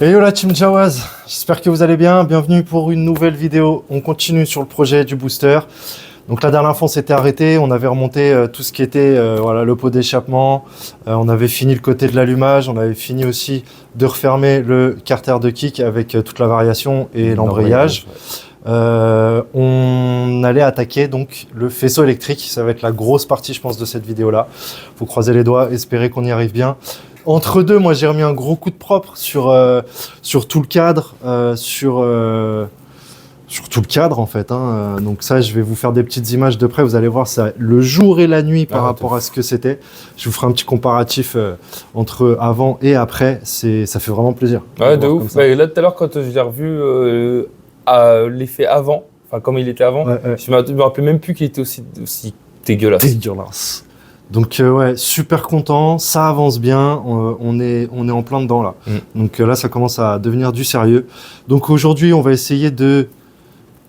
Hey yo la team Jawaz, j'espère que vous allez bien, bienvenue pour une nouvelle vidéo. On continue sur le projet du booster. Donc la dernière fois on s'était arrêté, on avait remonté tout ce qui était voilà, le pot d'échappement, on avait fini le côté de l'allumage, on avait fini aussi de refermer le carter de kick avec toute la variation et l'embrayage. On allait attaquer donc le faisceau électrique, ça va être la grosse partie je pense de cette vidéo là. Faut croiser les doigts, espérer qu'on y arrive bien. Entre deux, moi j'ai remis un gros coup de propre sur tout le cadre, sur tout le cadre en fait. Donc ça, je vais vous faire des petites images de près. Vous allez voir ça le jour et la nuit par rapport à ce que c'était. Je vous ferai un petit comparatif entre avant et après. Ça fait vraiment plaisir. Ouais, de ouf. Bah, là tout à l'heure quand je l'ai revu l'effet avant, enfin comme il était avant, je me rappelais même plus qu'il était aussi dégueulasse. Dégueulasse. Donc ouais, super content, ça avance bien, on est en plein dedans là. Donc là, ça commence à devenir du sérieux. Donc aujourd'hui, on va essayer de,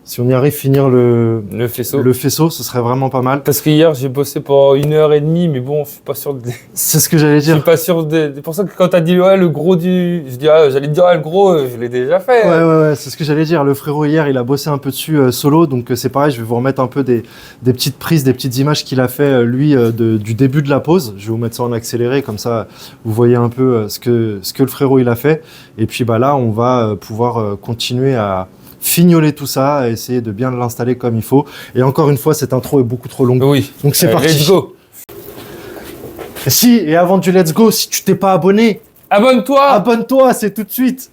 si on y arrive, finir le faisceau. Le faisceau, ce serait vraiment pas mal. Parce qu'hier, j'ai bossé pendant 1h30, mais bon, je suis pas sûr de... C'est ce que j'allais dire. Je suis pas sûr de... C'est pour ça que quand t'as dit ouais, le gros du... Je dis, j'allais te dire, le gros, je l'ai déjà fait. Ouais, c'est ce que j'allais dire. Le frérot, hier, il a bossé un peu dessus solo, donc c'est pareil, je vais vous remettre un peu des petites prises, des petites images qu'il a fait, lui, du début de la pause. Je vais vous mettre ça en accéléré, comme ça, vous voyez un peu ce que le frérot, il a fait. Et puis bah là, on va pouvoir continuer à fignoler tout ça, à essayer de bien l'installer comme il faut. Et encore une fois, cette intro est beaucoup trop longue. Oui. Donc c'est parti. Let's go. Et avant du let's go, si tu t'es pas abonné, abonne-toi. Abonne-toi, c'est tout de suite.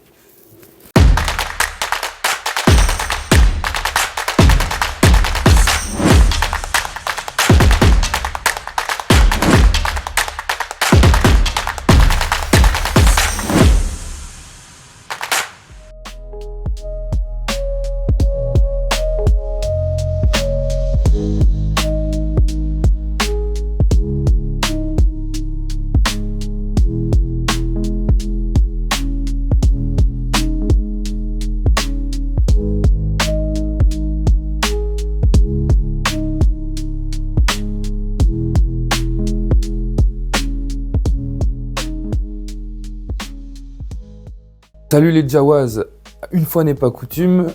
Salut les Jawaz, une fois n'est pas coutume,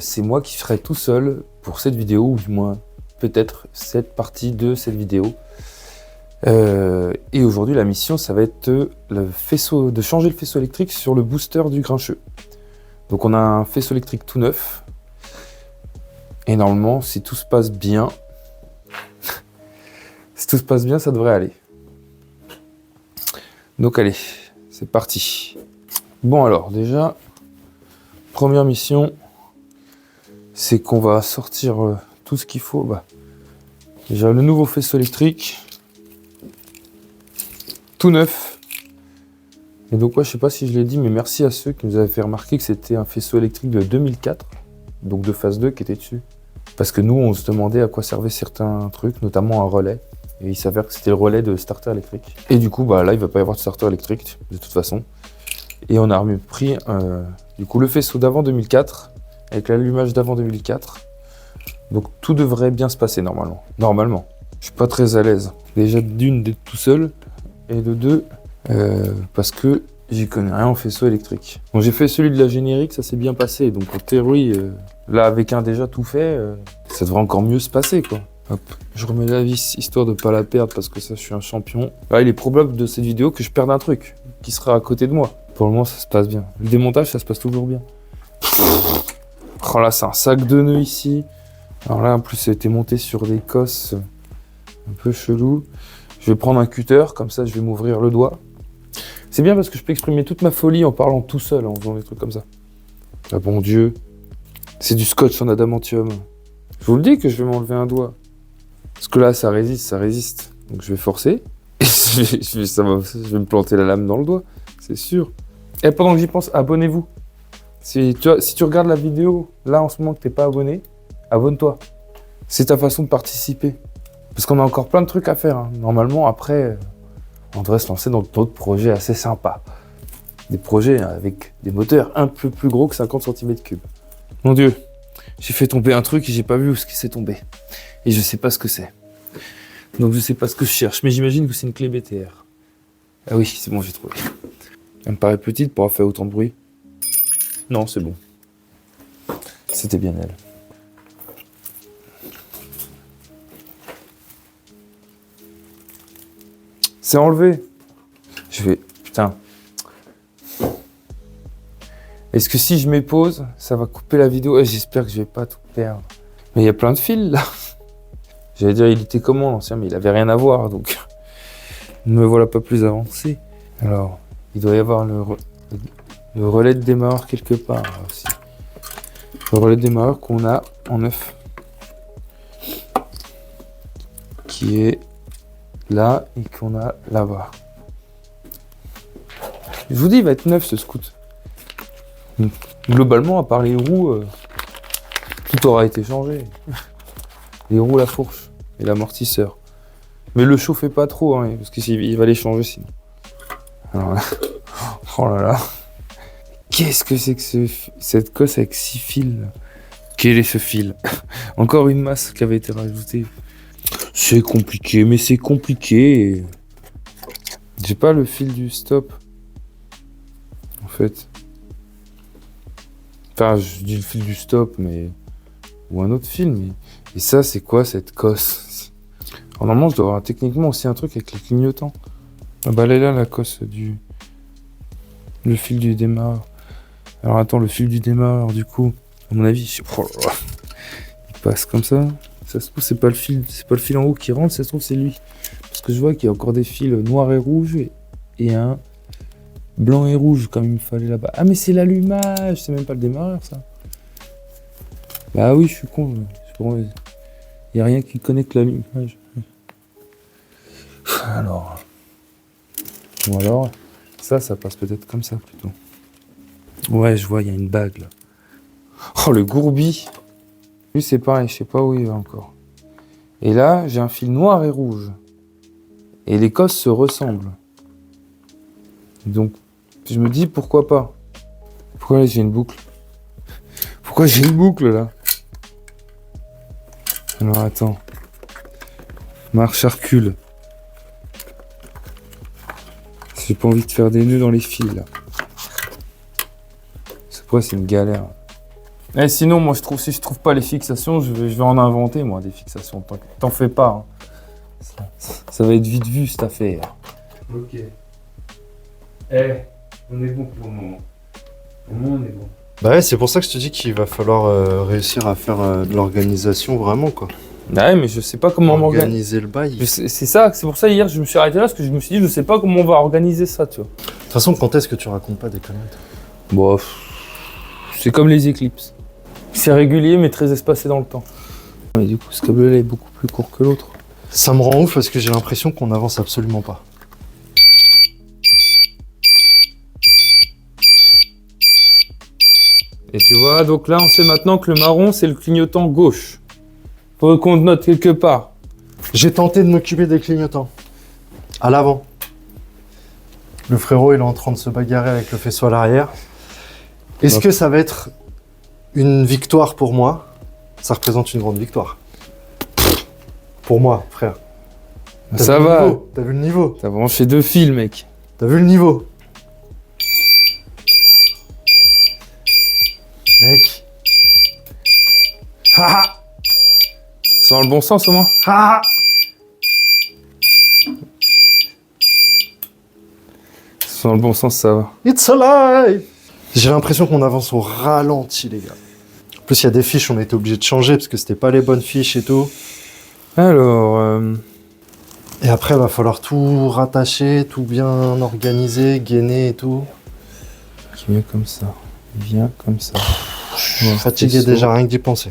c'est moi qui serai tout seul pour cette vidéo, ou du moins peut-être cette partie de cette vidéo. Et aujourd'hui la mission ça va être de changer le faisceau électrique sur le booster du grincheux. Donc on a un faisceau électrique tout neuf, et normalement si tout se passe bien, ça devrait aller. Donc allez, c'est parti. Bon alors déjà, première mission, c'est qu'on va sortir tout ce qu'il faut. Déjà le nouveau faisceau électrique, tout neuf. Et donc je sais pas si je l'ai dit, mais merci à ceux qui nous avaient fait remarquer que c'était un faisceau électrique de 2004, donc de phase 2 qui était dessus. Parce que nous on se demandait à quoi servaient certains trucs, notamment un relais. Et il s'avère que c'était le relais de starter électrique. Et du coup là il va pas y avoir de starter électrique de toute façon. Et on a pris du coup le faisceau d'avant 2004 avec l'allumage d'avant 2004. Donc tout devrait bien se passer normalement. Normalement. Je suis pas très à l'aise. Déjà d'une d'être tout seul et de deux parce que j'y connais rien en faisceau électrique. Bon, j'ai fait celui de la générique, ça s'est bien passé. Donc en théorie, là avec un déjà tout fait, ça devrait encore mieux se passer quoi. Hop, je remets la vis histoire de pas la perdre parce que ça je suis un champion. Là, il est probable de cette vidéo que je perde un truc qui sera à côté de moi. Pour le moment, ça se passe bien. Le démontage, ça se passe toujours bien. Oh là, c'est un sac de nœuds ici. Alors là, en plus, ça a été monté sur des cosses un peu chelou. Je vais prendre un cutter, comme ça, je vais m'ouvrir le doigt. C'est bien parce que je peux exprimer toute ma folie en parlant tout seul, en faisant des trucs comme ça. Ah bon Dieu. C'est du scotch en adamantium. Je vous le dis que je vais m'enlever un doigt. Parce que là, ça résiste. Donc je vais forcer. Et je vais me planter la lame dans le doigt, c'est sûr. Et pendant que j'y pense, abonnez-vous. Si tu regardes la vidéo, là en ce moment que t'es pas abonné, abonne-toi. C'est ta façon de participer. Parce qu'on a encore plein de trucs à faire. Normalement, après, on devrait se lancer dans d'autres projets assez sympas. Des projets avec des moteurs un peu plus gros que 50 cm3. Mon Dieu, j'ai fait tomber un truc et j'ai pas vu où c'est tombé. Et je sais pas ce que c'est. Donc je sais pas ce que je cherche, mais j'imagine que c'est une clé BTR. Ah oui, c'est bon, j'ai trouvé. Elle me paraît petite pour avoir fait autant de bruit. Non, c'est bon. C'était bien elle. C'est enlevé. Je vais... Putain. Est-ce que si je m'épose, ça va couper la vidéo? J'espère que je vais pas tout perdre. Mais il y a plein de fils là. J'allais dire, il était comment l'ancien, mais il avait rien à voir, donc ne me voilà pas plus avancé. Alors, il doit y avoir le relais de démarreur quelque part là, aussi. Le relais de démarreur qu'on a en neuf. Qui est là et qu'on a là-bas. Je vous dis, il va être neuf ce scoot. Globalement, à part les roues, tout aura été changé. Les roues, la fourche et l'amortisseur. Mais le chauffez pas trop, hein, parce qu'il va les changer sinon. Alors là, oh là là. Qu'est-ce que c'est que cette cosse avec 6 fils là. Quel est ce fil? Encore une masse qui avait été rajoutée. C'est compliqué, mais c'est compliqué. J'ai pas le fil du stop. En fait. Enfin, je dis le fil du stop, mais... Ou un autre fil, mais... Et ça, c'est quoi, cette cosse? Alors, normalement, je dois avoir techniquement aussi un truc avec les clignotants. Ah bah, elle est là, la cosse du... Le fil du démarreur. Alors, attends, le fil du démarreur, du coup... À mon avis, oh là là. Il passe comme ça. Ça se trouve, c'est pas le fil en haut qui rentre, ça se trouve, c'est lui. Parce que je vois qu'il y a encore des fils noirs et rouges et un blanc et rouge, comme il me fallait là-bas. Ah, mais c'est l'allumage, c'est même pas le démarreur, ça. Bah oui, je suis con. Il n'y a rien qui connecte l'allumage. Alors. Ou alors, ça passe peut-être comme ça, plutôt. Ouais, je vois, il y a une bague, là. Oh, le gourbi. Lui, c'est pareil, je sais pas où il va encore. Et là, j'ai un fil noir et rouge. Et les cosses se ressemblent. Donc, je me dis, pourquoi pas? Pourquoi là, j'ai une boucle? Pourquoi j'ai une boucle, là? Alors, attends. Marche à recul. J'ai pas envie de faire des nœuds dans les fils, là. C'est pourquoi c'est une galère. Et sinon, moi, si je trouve pas les fixations, je vais en inventer, moi, des fixations. T'en fais pas. Hein. Ça va être vite vu, cette affaire. Ok. On est bon pour le moment. Au moment, on est bon. Bah ouais, c'est pour ça que je te dis qu'il va falloir réussir à faire de l'organisation vraiment, quoi. Ouais, mais je sais pas comment organiser le bail. C'est ça, c'est pour ça hier je me suis arrêté là, parce que je me suis dit, je sais pas comment on va organiser ça, tu vois. De toute façon, quand est-ce que tu racontes pas des conneries? Bon, c'est comme les éclipses. C'est régulier, mais très espacé dans le temps. Mais du coup, ce câble-là est beaucoup plus court que l'autre. Ça me rend ouf parce que j'ai l'impression qu'on avance absolument pas. Et tu vois, donc là, on sait maintenant que le marron, c'est le clignotant gauche. Faut qu'on note quelque part. J'ai tenté de m'occuper des clignotants. À l'avant. Le frérot, il est en train de se bagarrer avec le faisceau à l'arrière. Est-ce que ça va être une victoire pour moi? Ça représente une grande victoire. Pour moi, frère. Ça va. T'as vu le niveau? T'as branché 2 fils, mec. T'as vu le niveau? Mec. Haha. C'est dans le bon sens, au moins. Haha. C'est dans le bon sens, ça va. It's alive. J'ai l'impression qu'on avance au ralenti, les gars. En plus, il y a des fiches, on a été obligé de changer parce que c'était pas les bonnes fiches et tout. Alors... Et après, il va falloir tout rattacher, tout bien organiser, gainer et tout. Qui vient comme ça. Il vient comme ça. Je suis fatigué déjà, rien que d'y penser.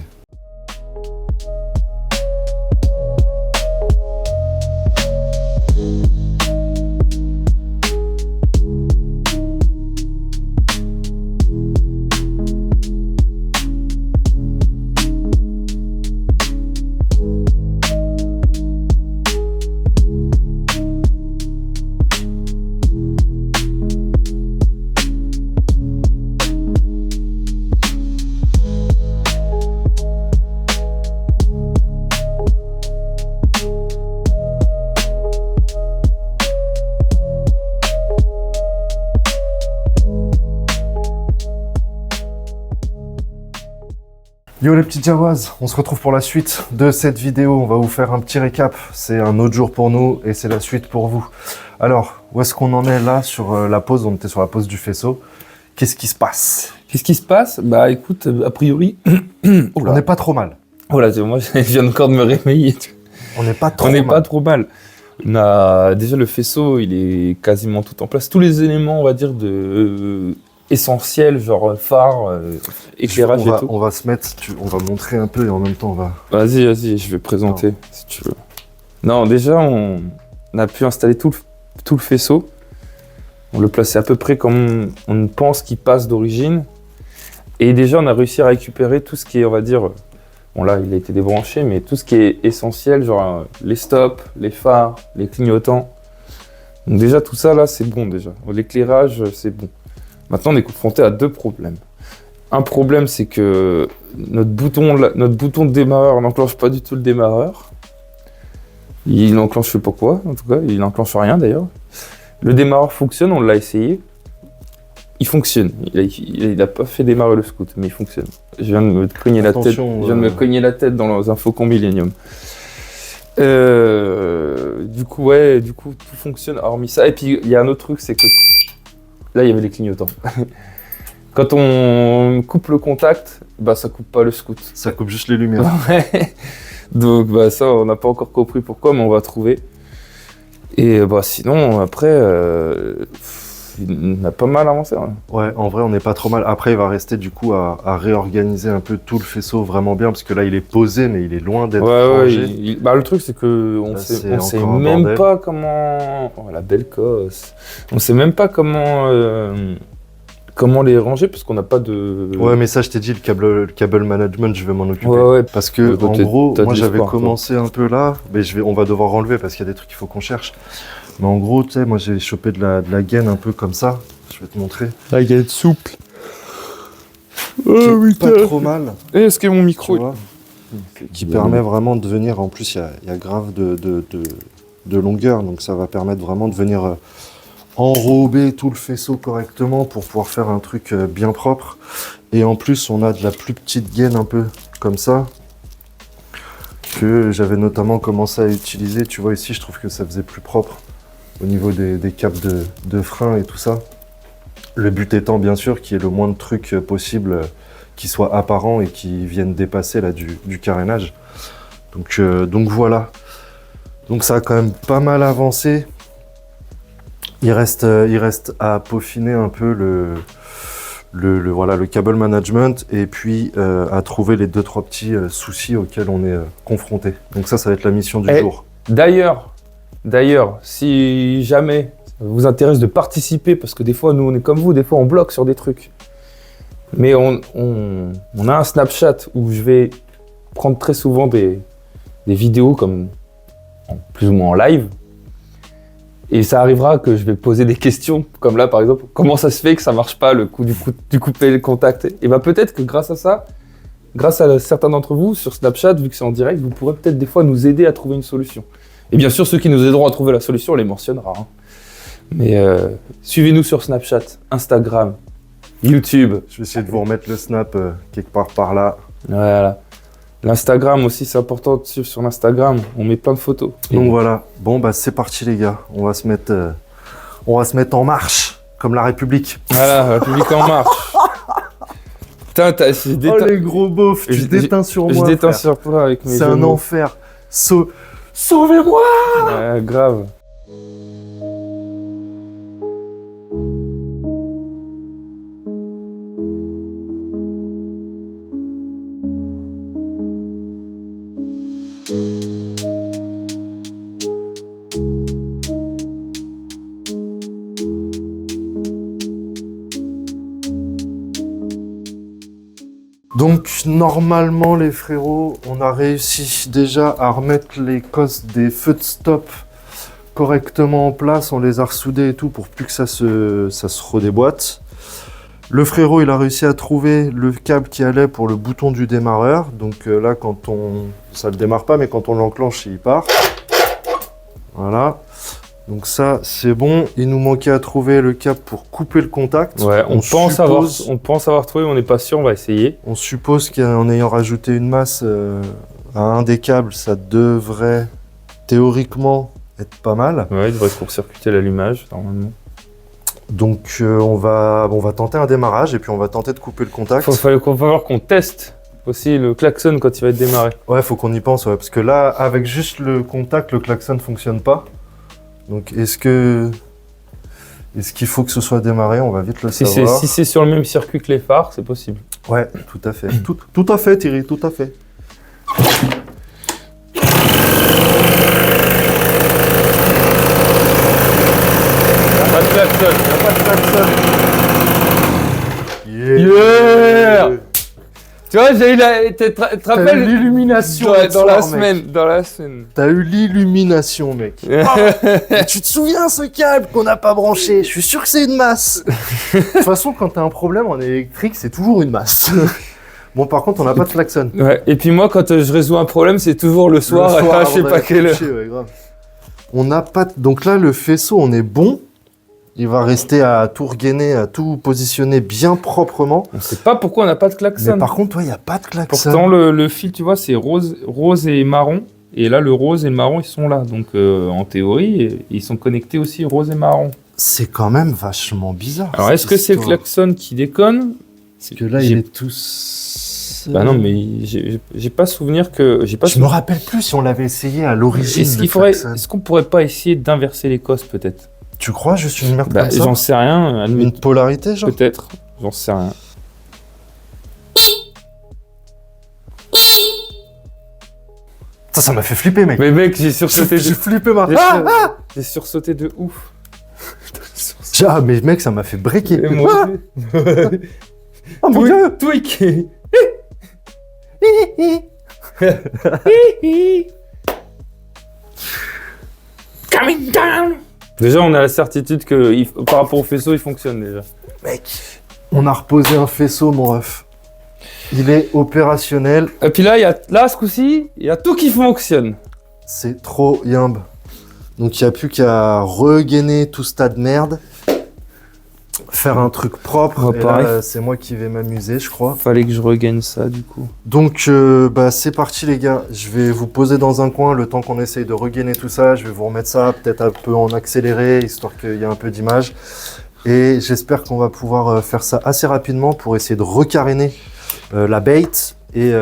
Yo les petites Jawas, on se retrouve pour la suite de cette vidéo. On va vous faire un petit récap. C'est un autre jour pour nous et c'est la suite pour vous. Alors, où est-ce qu'on en est là sur la pause? On était sur la pause du faisceau. Qu'est-ce qui se passe? Qu'est-ce qui se passe? Bah écoute, a priori... On n'est pas trop mal. Voilà, moi je viens encore de me réveiller. On n'est pas trop On mal. n'est pas trop mal. On a déjà le faisceau, il est quasiment tout en place. Tous les éléments, on va dire, essentiels, genre phare, éclairage et tout. On va se mettre, on va montrer un peu et en même temps on va... Vas-y, je vais présenter si tu veux. Non, déjà on a pu installer tout le faisceau. On le plaçait à peu près comme on pense qu'il passe d'origine. Et déjà on a réussi à récupérer tout ce qui est, on va dire, bon là il a été débranché, mais tout ce qui est essentiel, genre les stops, les phares, les clignotants. Donc déjà tout ça là c'est bon déjà. L'éclairage c'est bon. Maintenant on est confronté à deux problèmes. Un problème c'est que notre bouton de démarreur n'enclenche pas du tout le démarreur. Il n'enclenche je sais pas quoi, en tout cas il n'enclenche rien d'ailleurs. Le démarreur fonctionne, on l'a essayé. Il fonctionne. Il a pas fait démarrer le scout, mais il fonctionne. Je viens de me cogner la tête. Je viens de me cogner la tête dans un Faucon Millenium. Du coup, tout fonctionne. Hormis ça, et puis il y a un autre truc, c'est que là, il y avait les clignotants. Quand on coupe le contact, bah ça coupe pas le scout. Ça coupe juste les lumières. Ouais. Donc bah ça, on n'a pas encore compris pourquoi, mais on va trouver. Et bah sinon, après. Il a pas mal avancé. Hein. Ouais, en vrai, on n'est pas trop mal. Après, il va rester du coup à réorganiser un peu tout le faisceau vraiment bien, parce que là, il est posé, mais il est loin d'être rangé. Bah, le truc, c'est que on sait même pas comment... Oh, la belle cosse. On sait même pas comment les ranger, parce qu'on n'a pas de... Ouais, mais ça, je t'ai dit, le cable management, je vais m'en occuper. Ouais. Parce que, en gros, moi, j'avais commencé un peu là, mais on va devoir enlever, parce qu'il y a des trucs qu'il faut qu'on cherche. Mais en gros, tu sais, moi j'ai chopé de la gaine un peu comme ça. Je vais te montrer. La gaine souple. Oh, pas trop mal. Est-ce que mon micro... Qui permet vraiment de venir... En plus, il y a grave de longueur. Donc ça va permettre vraiment de venir enrober tout le faisceau correctement pour pouvoir faire un truc bien propre. Et en plus, on a de la plus petite gaine un peu comme ça. Que j'avais notamment commencé à utiliser. Tu vois ici, je trouve que ça faisait plus propre. Au niveau des câbles de frein et tout ça. Le but étant bien sûr qu'il y ait le moins de trucs possible qui soient apparents et qui viennent dépasser là, du carénage. Donc voilà. Donc ça a quand même pas mal avancé. Il reste à peaufiner un peu le cable management et puis à trouver les 2-3 petits soucis auxquels on est confronté. Donc ça va être la mission du jour. D'ailleurs, si jamais ça vous intéresse de participer, parce que des fois, nous, on est comme vous, des fois, on bloque sur des trucs. Mais on a un Snapchat où je vais prendre très souvent des vidéos comme plus ou moins en live. Et ça arrivera que je vais poser des questions, comme là, par exemple, comment ça se fait que ça marche pas, le coup du couper le contact? Et bien peut-être que grâce à ça, grâce à certains d'entre vous, sur Snapchat, vu que c'est en direct, vous pourrez peut-être des fois nous aider à trouver une solution. Et bien sûr, ceux qui nous aideront à trouver la solution, on les mentionnera. Hein. Mais suivez-nous sur Snapchat, Instagram, YouTube. Je vais essayer de vous remettre le snap quelque part par là. Voilà. L'Instagram aussi, c'est important de suivre sur l'Instagram. On met plein de photos. Donc voilà. Bon, bah c'est parti les gars. On va se mettre en marche, comme la République. Voilà, la République en marche. Putain, oh les gros beaufs, tu déteins sur moi. Je déteins sur toi avec mes C'est un enfer. Sauvez-moi! Ouais, grave. Donc normalement les frérots, on a réussi déjà à remettre les cosses des feux de stop correctement en place, on les a ressoudés et tout pour plus que ça se redéboîte. Le frérot il a réussi à trouver le câble qui allait pour le bouton du démarreur, donc là ça le démarre pas mais quand on l'enclenche il part. Voilà. Donc ça, c'est bon. Il nous manquait à trouver le câble pour couper le contact. Ouais, on pense avoir trouvé, mais on n'est pas sûr, on va essayer. On suppose qu'en ayant rajouté une masse à un des câbles, ça devrait théoriquement être pas mal. Ouais, il devrait court-circuiter l'allumage, normalement. Donc on va tenter un démarrage et puis on va tenter de couper le contact. Il va falloir qu'on teste aussi le klaxon quand il va être démarré. Ouais, faut qu'on y pense, ouais, parce que là, avec juste le contact, le klaxon ne fonctionne pas. Donc est-ce qu'il faut que ce soit démarré? On va vite le savoir. Si c'est sur le même circuit que les phares, c'est possible. Ouais, tout à fait. Tout à fait, Thierry, tout à fait. Pas de klaxon. Il n'y a pas de klaxon. Yeah. Tu vois, j'ai eu la... Tu te rappelles l'illumination dans la semaine. T'as eu l'illumination, mec. Et tu te souviens ce câble qu'on n'a pas branché? Je suis sûr que c'est une masse. De toute façon, quand t'as un problème en électrique, c'est toujours une masse. Bon, par contre, on n'a pas de klaxon. Ouais. Et puis moi, quand je résous un problème, c'est toujours le soir à je sais pas quelle heure. Ouais, grave. On n'a pas... Donc là, le faisceau, on est bon. Il va rester à tout regainer, à tout positionner bien proprement. On sait pas pourquoi on n'a pas de klaxon. Mais par contre, il n'y a pas de klaxon. Pourtant, le fil, tu vois, c'est rose et marron. Et là, le rose et le marron, ils sont là. Donc, en théorie, ils sont connectés aussi rose et marron. C'est quand même vachement bizarre. Alors, est-ce que c'est le klaxon qui déconne? Parce que là, il est tout... Bah non, mais j'ai pas souvenir que... Je me rappelle plus si on l'avait essayé à l'origine. Est-ce qu'on pourrait pas essayer d'inverser les cosses, peut-être? Tu crois juste une merde comme ça? J'en sais rien. Une polarité, genre? Peut-être. J'en sais rien. Ça m'a fait flipper, mec. Mais mec, j'ai sursauté. J'ai flippé, J'ai sursauté de ouf. Ah, mais mec, ça m'a fait breaker. Et moi aussi. Oh mon dieu! Tweak. Coming down. Déjà, on a la certitude que par rapport au faisceau, il fonctionne déjà. Mec, on a reposé un faisceau, mon ref. Il est opérationnel. Et puis là, ce coup-ci, il y a tout qui fonctionne. C'est trop yimbe. Donc, il n'y a plus qu'à regainer tout ce tas de merde. Faire un truc propre. Ouais, et là, c'est moi qui vais m'amuser, je crois. Fallait que je regagne ça, du coup. Donc, c'est parti, les gars. Je vais vous poser dans un coin le temps qu'on essaye de regainer tout ça. Je vais vous remettre ça peut-être un peu en accéléré, histoire qu'il y ait un peu d'image. Et j'espère qu'on va pouvoir faire ça assez rapidement pour essayer de recaréner la bait et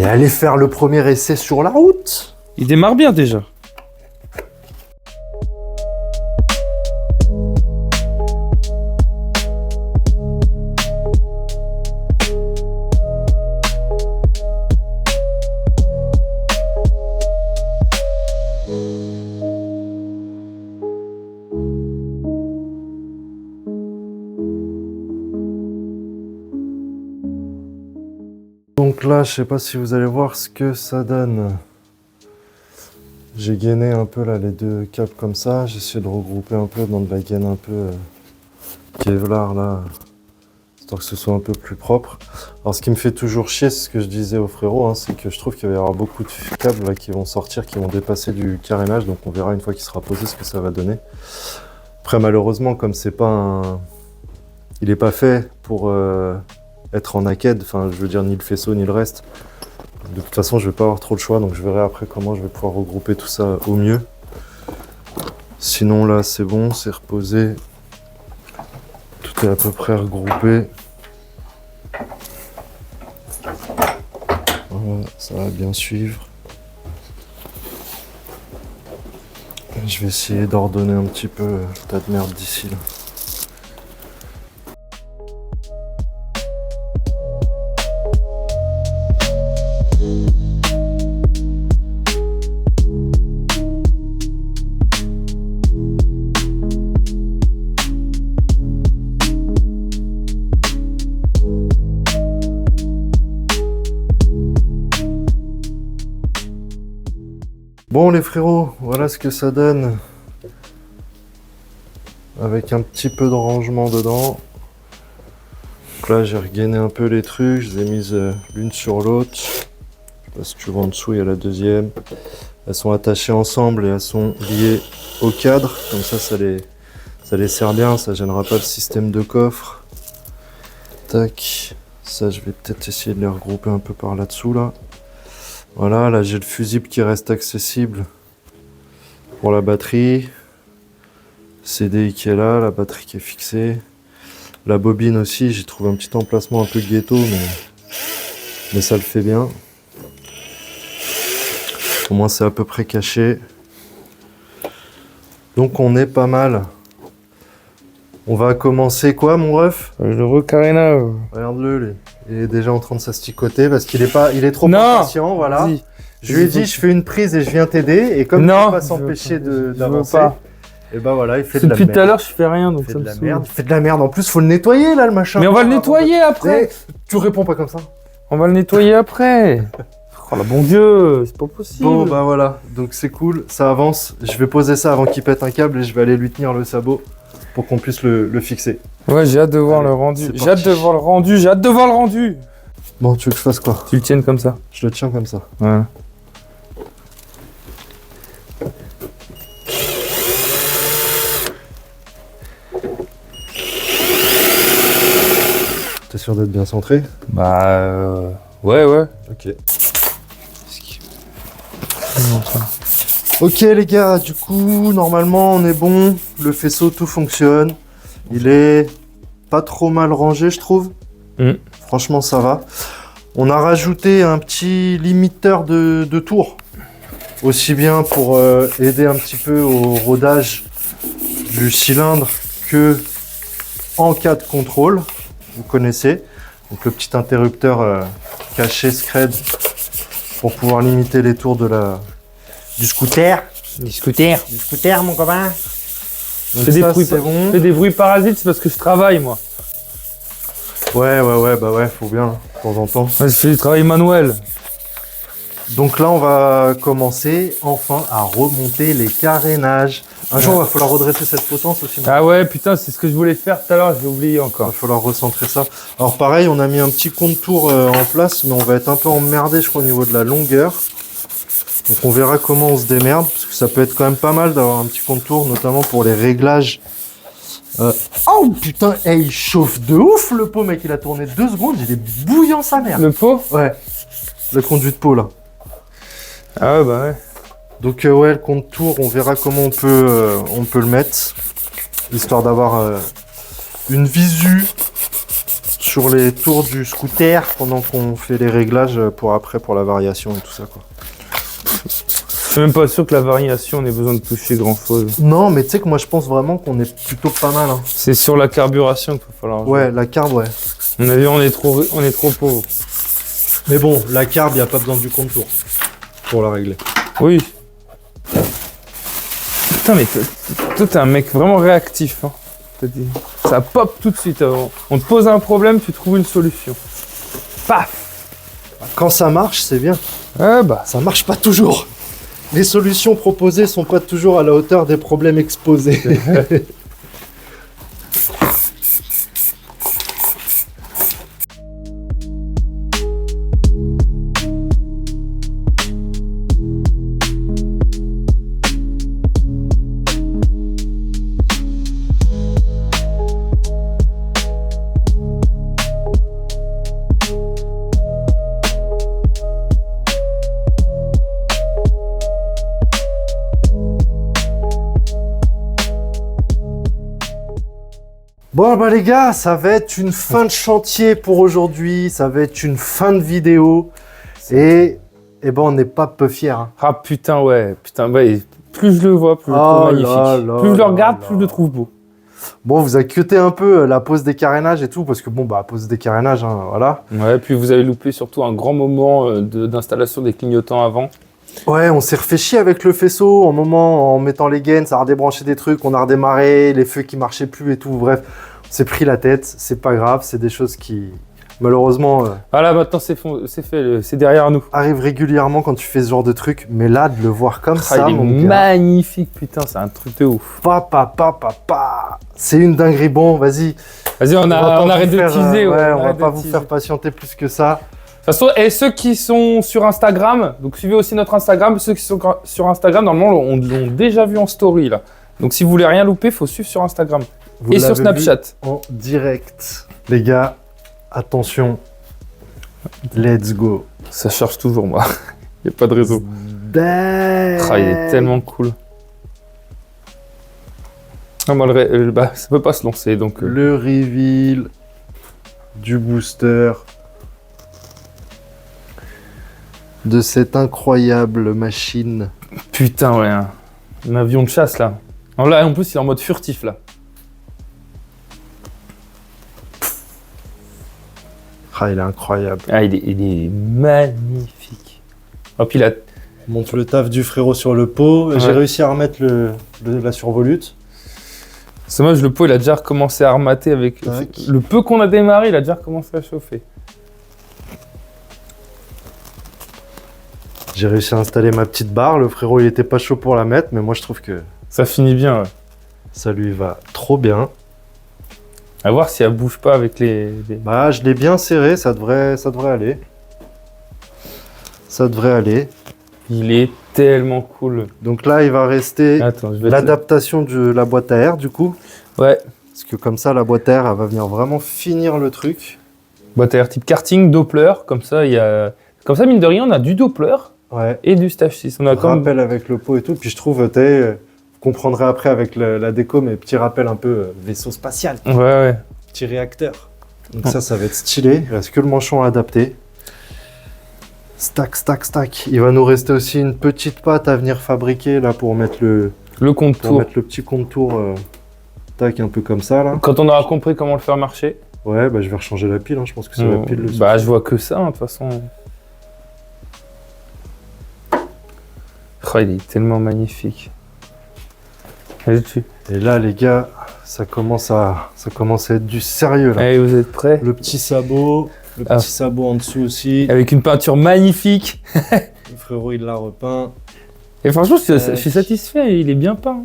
aller faire le premier essai sur la route. Il démarre bien déjà. Donc là, je sais pas si vous allez voir ce que ça donne. J'ai gainé un peu là les deux câbles comme ça. J'essaie de regrouper un peu dans de la gaine un peu Kevlar là, histoire que ce soit un peu plus propre. Alors ce qui me fait toujours chier, c'est ce que je disais au frérot, hein, c'est que je trouve qu'il va y avoir beaucoup de câbles là, qui vont sortir, qui vont dépasser du carénage. Donc on verra une fois qu'il sera posé ce que ça va donner. Après malheureusement, comme c'est pas un... Il n'est pas fait pour être en naked, enfin je veux dire ni le faisceau ni le reste. De toute façon je vais pas avoir trop de choix, donc je verrai après comment je vais pouvoir regrouper tout ça au mieux. Sinon là c'est bon, c'est reposé. Tout est à peu près regroupé. Voilà, ça va bien suivre. Je vais essayer d'ordonner un petit peu le tas de merde d'ici là. Bon les frérots, voilà ce que ça donne avec un petit peu de rangement dedans. Donc là j'ai regainé un peu les trucs, je les ai mises l'une sur l'autre. Je sais pas si tu vois en dessous, il y a la deuxième. Elles sont attachées ensemble et elles sont liées au cadre. Comme ça les sert bien, ça gênera pas le système de coffre. Tac. Ça, je vais peut-être essayer de les regrouper un peu par là-dessous, là. Voilà, là j'ai le fusible qui reste accessible pour la batterie. CDI qui est là, la batterie qui est fixée. La bobine aussi, j'ai trouvé un petit emplacement un peu ghetto, mais ça le fait bien. Au moins c'est à peu près caché. Donc on est pas mal. On va commencer quoi, mon ref? Le recarénage. Regarde-le, lui. Il est déjà en train de s'asticoter parce qu'il est trop Non. impatient, voilà. Vas-y. Je lui ai dit, je fais une prise et je viens t'aider. Et comme il ne peut pas s'empêcher d'avancer, et bah voilà, il fait de la merde. Depuis tout à l'heure, je fais rien, donc Il fait ça de me la saoule. merde. Il fait de la merde. En plus, faut le nettoyer, là, le machin. Mais on va le nettoyer après. Tu réponds pas comme ça. On va le nettoyer après. Oh là, bon Dieu, c'est pas possible. Bon, bah voilà. Donc c'est cool, ça avance. Je vais poser ça avant qu'il pète un câble et je vais aller lui tenir le sabot pour qu'on puisse le fixer. Ouais, j'ai hâte de voir le rendu. J'ai hâte de voir le rendu. J'ai hâte de voir le rendu. Bon, tu veux que je fasse quoi? Tu le tiennes comme ça. Je le tiens comme ça. Ouais. T'es sûr d'être bien centré? Bah, ouais. Ok. Ok les gars, du coup, normalement on est bon. Le faisceau, tout fonctionne. Il est pas trop mal rangé, je trouve. Franchement, ça va. On a rajouté un petit limiteur de tours. Aussi bien pour aider un petit peu au rodage du cylindre que en cas de contrôle. Vous connaissez. Donc le petit interrupteur caché Scred pour pouvoir limiter les tours du scooter. Du scooter. Du scooter, mon copain. Donc Fais des ça, bruits, c'est bon. fais des bruits parasites, c'est parce que je travaille, moi. Ouais, bah ouais, faut bien, de temps en temps. Ouais, je fais du travail manuel. Donc là, on va commencer enfin à remonter les carénages. Un jour, il va falloir redresser cette potence aussi. Ah ouais, putain, c'est ce que je voulais faire tout à l'heure, j'ai oublié Il va encore. falloir recentrer ça. Alors pareil, on a mis un petit contour en place, mais on va être un peu emmerdé, je crois, au niveau de la longueur. Donc on verra comment on se démerde, parce que ça peut être quand même pas mal d'avoir un petit contour, notamment pour les réglages. Oh putain, il chauffe de ouf le pot, mec, il a tourné 2 secondes, il est bouillant sa mère. Le pot? Ouais, le conduit de pot là. Ah ouais, bah ouais. Donc ouais, le contour, on verra comment on peut le mettre, histoire d'avoir une visu sur les tours du scooter pendant qu'on fait les réglages pour après, pour la variation et tout ça, quoi. Je suis même pas sûr que la variation, on ait besoin de toucher grand chose. Non, mais tu sais que moi je pense vraiment qu'on est plutôt pas mal. Hein. C'est sur la carburation qu'il va falloir jouer. Ouais, la carbe, ouais. On a vu, on est trop pauvre. Mais bon, la carbe, il n'y a pas besoin du contour pour la régler. Oui. Putain, mais toi, t'es un mec vraiment réactif. Hein. Ça pop tout de suite. On te pose un problème, tu trouves une solution. Paf! Quand ça marche, c'est bien. Ouais, bah. Ça marche pas toujours. Les solutions proposées sont pas toujours à la hauteur des problèmes exposés. Bon bah les gars, ça va être une fin de chantier pour aujourd'hui, ça va être une fin de vidéo et ben on n'est pas peu fiers. Hein. Ah putain, ouais. Putain, ouais. Plus je le vois, plus je le trouve magnifique. Plus je le regarde, plus je le trouve beau. Bon, vous avez cuté un peu la pose des carénages et tout, parce que bon, bah, pose des carénages, hein, voilà. Ouais, puis vous avez loupé surtout un grand moment d'installation des clignotants avant. Ouais, on s'est refait chier avec le faisceau, en mettant les gaines, ça a redébranché des trucs, on a redémarré, les feux qui marchaient plus et tout, bref. On s'est pris la tête, c'est pas grave, c'est des choses qui, malheureusement... Voilà, maintenant c'est fait, c'est derrière nous. Arrive régulièrement quand tu fais ce genre de truc, mais là, de le voir comme ça, il est mon gars... magnifique, putain, c'est un truc de ouf. Papa, c'est une dinguerie. Bon, vas-y. Vas-y, on arrête de teaser. Ouais, on va pas vous faire patienter plus que ça. toute façon, et ceux qui sont sur Instagram, donc suivez aussi notre Instagram. Ceux qui sont sur Instagram, normalement, on l'ont déjà vu en story là. Donc si vous voulez rien louper, faut suivre sur Instagram Vous et sur l'avez Snapchat. vu en direct. Les gars, attention. Let's go. Ça charge toujours, moi. Il n'y a pas de réseau. Ah, il est tellement cool. Ah, moi, ça peut pas se lancer, donc... Le reveal du booster de cette incroyable machine. Putain, ouais. Un avion de chasse, là. Alors là, en plus, il est en mode furtif, là. Ah, il est incroyable. Ah, il est magnifique. Oh, puis là... Monte le taf du frérot sur le pot. J'ai Ouais. réussi à remettre la survolute. C'est dommage, le pot, il a déjà recommencé à armater avec... Tac. Le peu qu'on a démarré, il a déjà recommencé à chauffer. J'ai réussi à installer ma petite barre. Le frérot, il était pas chaud pour la mettre, mais moi, je trouve que Ça finit bien, ouais. ça lui va trop bien. À voir si elle bouge pas avec les... Bah, je l'ai bien serré, ça devrait aller. Ça devrait aller. Il est tellement cool. Donc là, il va rester Attends, je vais... l'adaptation de la boîte à air, du coup. Ouais. Parce que comme ça, la boîte à air, elle va venir vraiment finir le truc. Boîte à air type karting, Doppler, comme ça, il y a... Comme ça, mine de rien, on a du Doppler Ouais. et du Stage 6. On a comme... Rappel avec le pot et tout. Puis je trouve, vous comprendrez après avec la déco, mais petit rappel un peu vaisseau spatial. Ouais, ouais. Petit réacteur. Donc ça va être stylé. Il reste que le manchon à adapter. Stack, stack, stack. Il va nous rester aussi une petite patte à venir fabriquer là pour mettre le contour. petit contour. Tac, un peu comme ça là. Quand on aura compris comment le faire marcher. Ouais, bah je vais rechanger la pile. Hein. Je pense que c'est la pile. Bah, je vois que ça, hein, de toute façon. Oh, il est tellement magnifique. Allez dessus. Et là, les gars, ça commence à être du sérieux là. Allez, vous êtes prêts? Le petit sabot. Le Ah. petit sabot en dessous aussi. Avec une peinture magnifique. Le frérot, il l'a repeint. Et franchement, je suis satisfait, il est bien peint.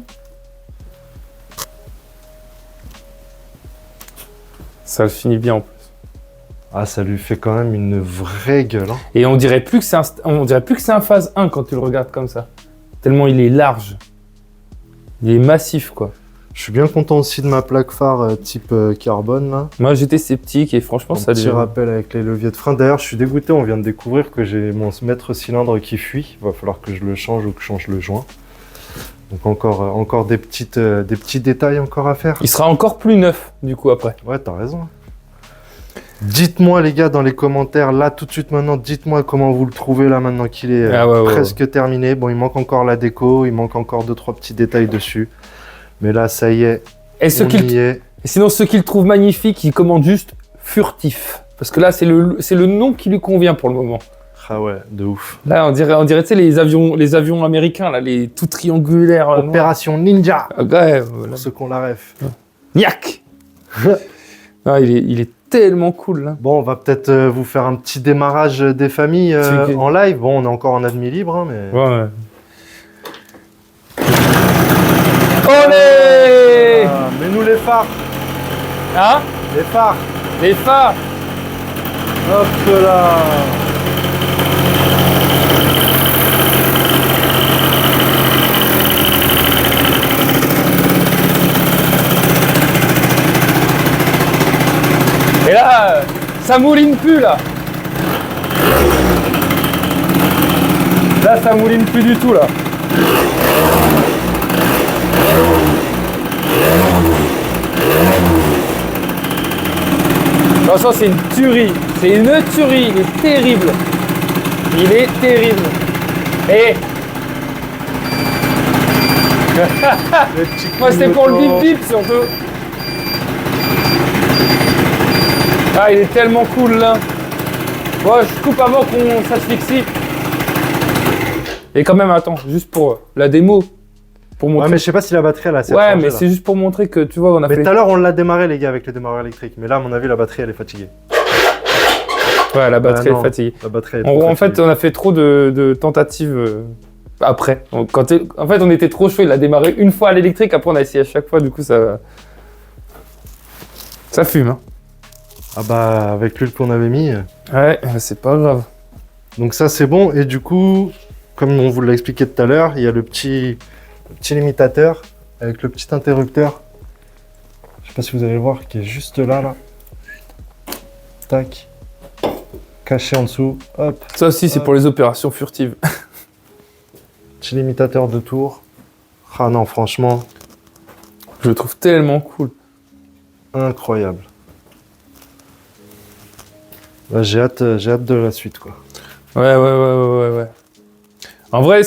Ça le finit bien en plus. Ah, ça lui fait quand même une vraie gueule. Hein. Et on dirait plus que c'est un phase 1 quand tu le regardes comme ça. Tellement il est large. Il est massif, quoi. Je suis bien content aussi de ma plaque phare type carbone là. Moi, j'étais sceptique et franchement, Un ça petit rappel avec les leviers de frein. D'ailleurs, je suis dégoûté, on vient de découvrir que j'ai mon maître cylindre qui fuit. Il va falloir que je le change ou que je change le joint. Donc encore des petits détails encore à faire. Il sera encore plus neuf, du coup, après. Ouais, t'as raison. Dites-moi les gars dans les commentaires, là tout de suite maintenant, dites-moi comment vous le trouvez là maintenant qu'il est presque terminé. Bon, il manque encore la déco, il manque encore 2-3 petits détails dessus. Mais là, ça y est, Et on y est. Et sinon, ceux qui le trouvent magnifique, ils commandent juste furtif. Parce que là, c'est le nom qui lui convient pour le moment. Ah ouais, de ouf. Là, on dirait tu sais, les avions américains, là, les tout triangulaires. Opération Ninja, Ah, ouais, pour voilà. ceux qu'on la ref. Niac. Ah, il est tellement cool, là. Bon, on va peut-être vous faire un petit démarrage des familles en live. Bon, on est encore en admis libre, hein, mais... Ouais. Olé! Ah, mets-nous les phares, Hein? les phares. Les phares! Hop là. Et là, ça mouline plus, là. Là, ça mouline plus du tout, là. Attention, c'est une tuerie. C'est une tuerie. Il est terrible. Il est terrible. Et Les petits moi, c'était pour le clignotements. bip bip surtout. Ah, il est tellement cool là. Bon, je coupe avant qu'on s'asphyxie. Et quand même, attends, juste pour la démo. Pour Ouais, montrer. mais je sais pas si la batterie elle a assez Ouais, rechargé, mais là. c'est juste pour montrer que tu vois, on a Mais fait. tout à l'heure, on l'a démarré, les gars, avec les démarreurs électriques. Mais là, à mon avis, la batterie, elle est fatiguée. Ouais, la batterie non. est fatiguée. La batterie, elle est En trop gros, en fait, fatiguée. on a fait trop de tentatives après. En fait, on était trop chaud. Il a démarré une fois à l'électrique. Après, on a essayé à chaque fois. Du coup, ça fume. Hein. Ah bah, avec l'huile qu'on avait mis, Ouais, c'est pas grave. Donc ça c'est bon, et du coup, comme on vous l'a expliqué tout à l'heure, il y a le petit limitateur avec le petit interrupteur. Je sais pas si vous allez le voir, qui est juste là. Tac. Caché en dessous, hop. Ça aussi, c'est pour les opérations furtives. Petit limitateur de tour. Ah non, franchement, Je le trouve tellement cool. incroyable. Là, j'ai hâte de la suite, quoi. Ouais. En vrai,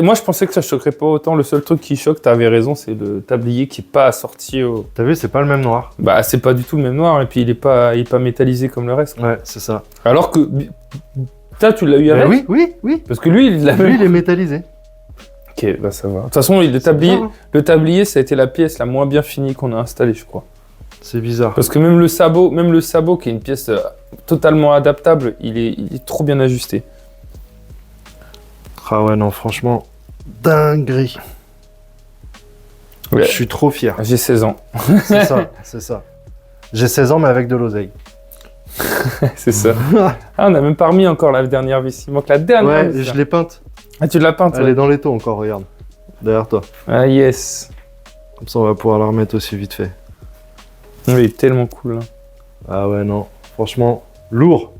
moi je pensais que ça choquerait pas autant. Le seul truc qui choque, t'avais raison, c'est le tablier qui est pas assorti au. T'as vu, c'est pas le même noir. Bah, c'est pas du tout le même noir, et puis il est pas métallisé comme le reste. Ouais, c'est ça. Alors que. Ça, tu l'as eu avec? Oui. Parce que lui, il a Lui, il est métallisé. Ok, bah ça va. De toute façon, le tablier, ça a été la pièce la moins bien finie qu'on a installée, je crois. C'est bizarre. Parce que même le sabot, qui est une pièce totalement adaptable, il est trop bien ajusté. Ah ouais, non, franchement, dinguerie. Ouais. Je suis trop fier. J'ai 16 ans. C'est ça. J'ai 16 ans, mais avec de l'oseille. C'est ça. Ah, on n'a même pas remis encore la dernière vis. Il manque la dernière Ouais, vis. je l'ai peinte. Ah, tu l'as peinte? Elle Ouais. est dans les taux encore, regarde. Derrière toi. Ah, yes. Comme ça, on va pouvoir la remettre aussi vite fait. Oui, il est tellement cool. Hein. Ah ouais, non. Franchement, lourd.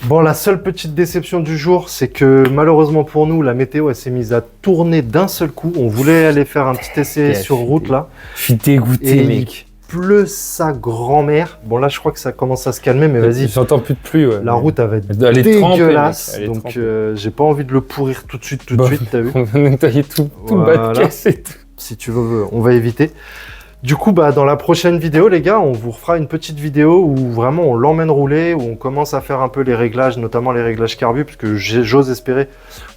Bon, la seule petite déception du jour, c'est que malheureusement pour nous, la météo, elle s'est mise à tourner d'un seul coup. On voulait aller faire un petit essai sur route, là. Je suis dégoûté, Et mec. Pleut sa grand-mère. Bon, là, je crois que ça commence à se calmer, mais vas-y. J'entends plus de pluie, ouais. La route, elle va être Elle est trempée, dégueulasse. mec. Elle est Donc, trempée. j'ai pas envie de le pourrir tout de suite, t'as vu? On va nettoyer tout le bas de Voilà. caisse et tout. Si tu veux, on va éviter. Du coup, bah, dans la prochaine vidéo, les gars, on vous refera une petite vidéo où vraiment on l'emmène rouler, où on commence à faire un peu les réglages, notamment les réglages carbu, parce que j'ose espérer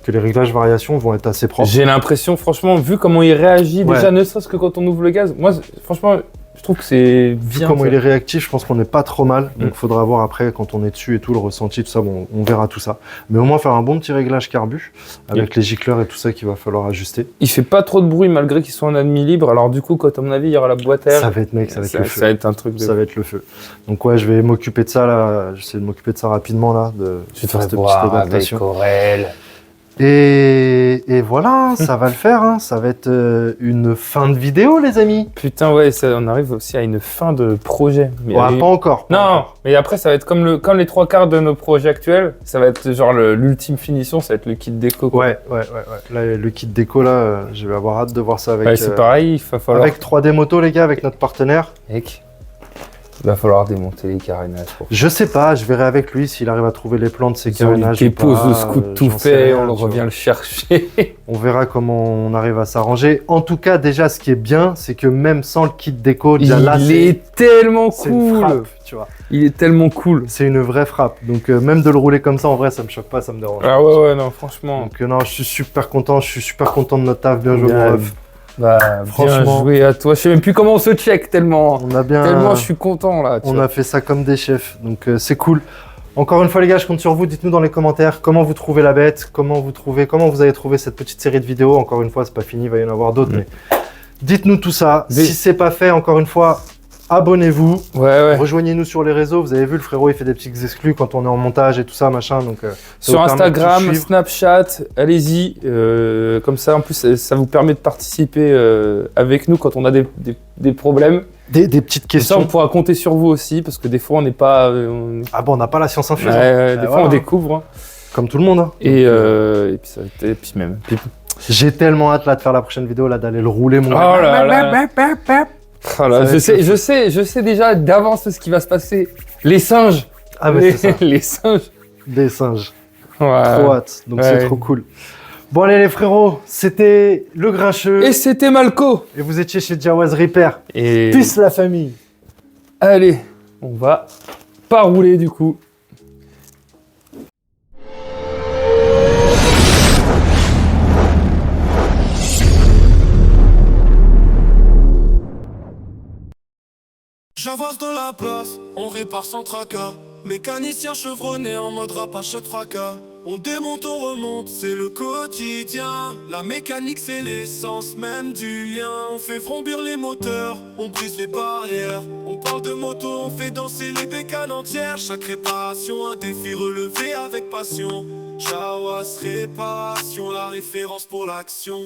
que les réglages variation vont être assez propres. J'ai l'impression, franchement, vu comment il réagit, Ouais. déjà ne serait-ce que quand on ouvre le gaz, moi, franchement, je trouve que c'est Vu bien. comment ça. il est réactif, je pense qu'on n'est pas trop mal. Donc, Mm. faudra voir après quand on est dessus et tout, le ressenti, tout ça. Bon, on verra tout ça. Mais au moins faire un bon petit réglage carbu avec les gicleurs et tout ça qu'il va falloir ajuster. Il fait pas trop de bruit malgré qu'il soit en admis libre. Alors du coup, quand à mon avis, il y aura la boîte à air. Ça va être, mec, ça va être le Ça feu. va être un truc de. Ça va être le feu. Donc, ouais, je vais m'occuper de ça là. J'essaie de m'occuper de ça rapidement là. Je vais faire cette te petite voir avec adaptation. Aurel. Et voilà, ça va le faire. Hein. Ça va être une fin de vidéo, les amis. Putain, ouais, on arrive aussi à une fin de projet. Mais Ouais, pas encore. pas Non, encore. mais après, ça va être comme les trois quarts de nos projets actuels. Ça va être genre l'ultime finition, ça va être le kit déco. quoi. Ouais. Là, le kit déco, là, je vais avoir hâte de voir ça avec, Ouais, c'est pareil, il va falloir. avec 3D Moto, les gars, avec notre partenaire. Mec, il va falloir démonter les carénages. Pour Je sais pas, je verrai avec lui s'il arrive à trouver les plans de ses Sur les carénages ou déposes pas. de scout tout j'en sais fait, rien, on le tu vois. revient le chercher. On verra comment on arrive à s'arranger. En tout cas, déjà, ce qui est bien, c'est que même sans le kit déco, déjà là, Il est tellement c'est une cool. frappe, tu vois. Il est tellement cool. C'est une vraie frappe. Donc, même de le rouler comme ça, en vrai, ça me choque pas, ça me dérange. Ah ouais, non, franchement. Donc, non, je suis super content. Je suis super content de notre taf. Bien joué, Ouais. mon ref. Bah, Franchement. bien joué à toi. Je sais même plus comment on se check tellement. On a bien. Tellement je suis content là. tu On vois. a fait ça comme des chefs, donc c'est cool. Encore une fois les gars, je compte sur vous, dites-nous dans les commentaires comment vous trouvez la bête, comment vous avez trouvé cette petite série de vidéos. Encore une fois, c'est pas fini, il va y en avoir d'autres, mais dites-nous tout ça. Des- Si c'est pas fait, encore une fois, abonnez-vous, Ouais. rejoignez-nous sur les réseaux. Vous avez vu, le frérot, il fait des petits exclus quand on est en montage et tout ça, machin. Donc ça Sur vous permet de tout Instagram, suivre. Snapchat, allez-y. Comme ça, en plus, ça vous permet de participer avec nous quand on a des problèmes. Des petites Et ça, on questions. pourra compter sur vous aussi parce que des fois, on n'est pas. Ah bon, on n'a pas la science infuse, Ouais, hein. des fois, voilà, on hein. découvre. Hein. Comme tout le monde. Hein. Et, Donc, et puis même. j'ai tellement hâte là de faire la prochaine vidéo, là d'aller le rouler, mon Oh gars. là là. Oh là, Ça va être je sais déjà d'avance ce qui va se passer. Les singes. Ah mais c'est ça, Les singes. des singes. Ouais. Trop hâte, donc Ouais. c'est trop cool. Bon allez les frérots, c'était le Grincheux Et c'était Malco. et vous étiez chez Jawaz Repair. Et Peace la famille. allez, on va pas rouler du coup. J'avance dans la place, on répare sans tracas. Mécanicien chevronné en mode rap à chaque fracas. On démonte, on remonte, c'est le quotidien. La mécanique c'est l'essence même du lien. On fait frombir les moteurs, on brise les barrières. On parle de moto, on fait danser les bécanes entières. Chaque réparation, un défi relevé avec passion. Chawas Réparation, la référence pour l'action.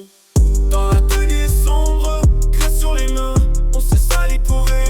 Dans l'atelier sombre, graisse sur les mains, on s'est sali pour rien.